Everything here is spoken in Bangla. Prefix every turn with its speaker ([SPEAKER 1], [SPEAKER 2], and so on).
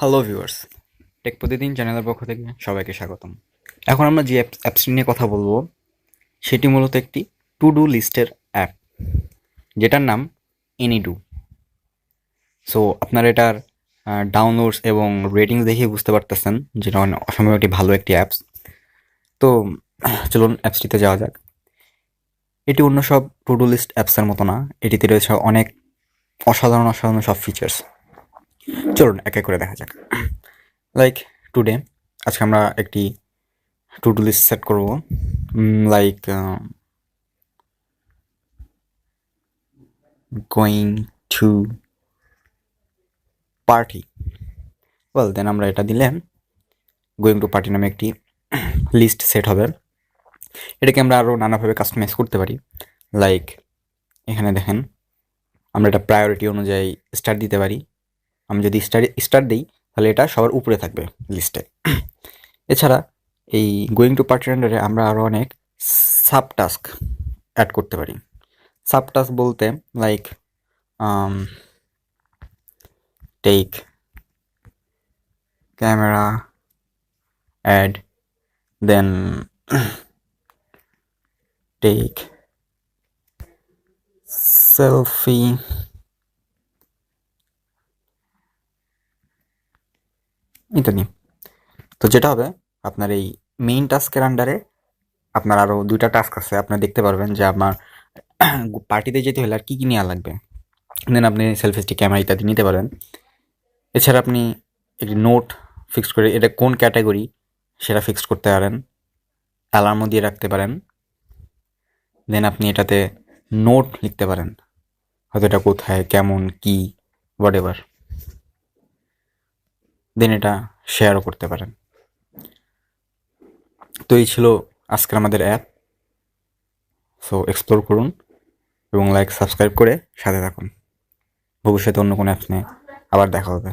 [SPEAKER 1] হ্যালো ভিউয়ার্স, টেক প্রতিদিন চ্যানেলের পক্ষ থেকে সবাইকে স্বাগতম। এখন আমরা যে অ্যাপসটি নিয়ে কথা বলবো সেটি মূলত একটি টু ডু লিস্টের অ্যাপ, যেটার নাম এনিডু। সো আপনারা এটার ডাউনলোডস এবং রেটিংস দেখে বুঝতে পারতেছেন যেটা অসম্ভব একটি ভালো একটি অ্যাপস। তো চলুন অ্যাপসটিতে যাওয়া যাক। এটি অন্য সব টু ডু লিস্ট অ্যাপসের মতো না, এটিতে রয়েছে অনেক অসাধারণ অসাধারণ সব ফিচার্স। চলুন এক এক করে দেখা যাক। লাইক টুডে, আজকে আমরা একটি টু ডু লিস্ট সেট করব। Like going to party. Then আমরা এটা দিলে গোয়িং টু পার্টি নামে একটি লিস্ট সেট হবে। এটাকে আমরা আরও নানাভাবে কাস্টমাইজ করতে পারি। লাইক এখানে দেখেন, আমরা এটা প্রায়োরিটি অনুযায়ী স্টার দিতে পারি। আমি যদি স্টার দিই তাহলে এটা সবার উপরে থাকবে লিস্টে। এছাড়া এই গোয়িং টু পার্টির আন্ডারে আমরা আরও অনেক সাব টাস্ক অ্যাড করতে পারি। সাব টাস্ক বলতে like take camera add, then take selfie, ইত্যাদি। তো যেটা হবে, আপনার এই মেইন টাস্কের আন্ডারে আপনার আরও দুইটা টাস্ক আছে। আপনি দেখতে পারবেন যে আমার পার্টিতে যেতে হলে আর কী কী নেওয়া লাগবে। দেন আপনি সেলফি স্টিক, ক্যামেরা ইত্যাদি নিতে পারবেন। এছাড়া আপনি একটি নোট ফিক্সড করে এটা কোন ক্যাটাগরি সেটা ফিক্সড করতে পারেন, অ্যালার্মও দিয়ে রাখতে পারেন। দেন আপনি এটাতে নোট লিখতে পারেন, হয়তো এটা কোথায়, কেমন, কি, হোয়াট এভার। দেন এটা শেয়ারও করতে পারেন। তো এই ছিল আজকের আমাদের অ্যাপ। সো এক্সপ্লোর করুন এবং সাবস্ক্রাইব করে সাথে থাকুন। ভবিষ্যতে অন্য কোনো অ্যাপস নিয়ে আবার দেখা হবে।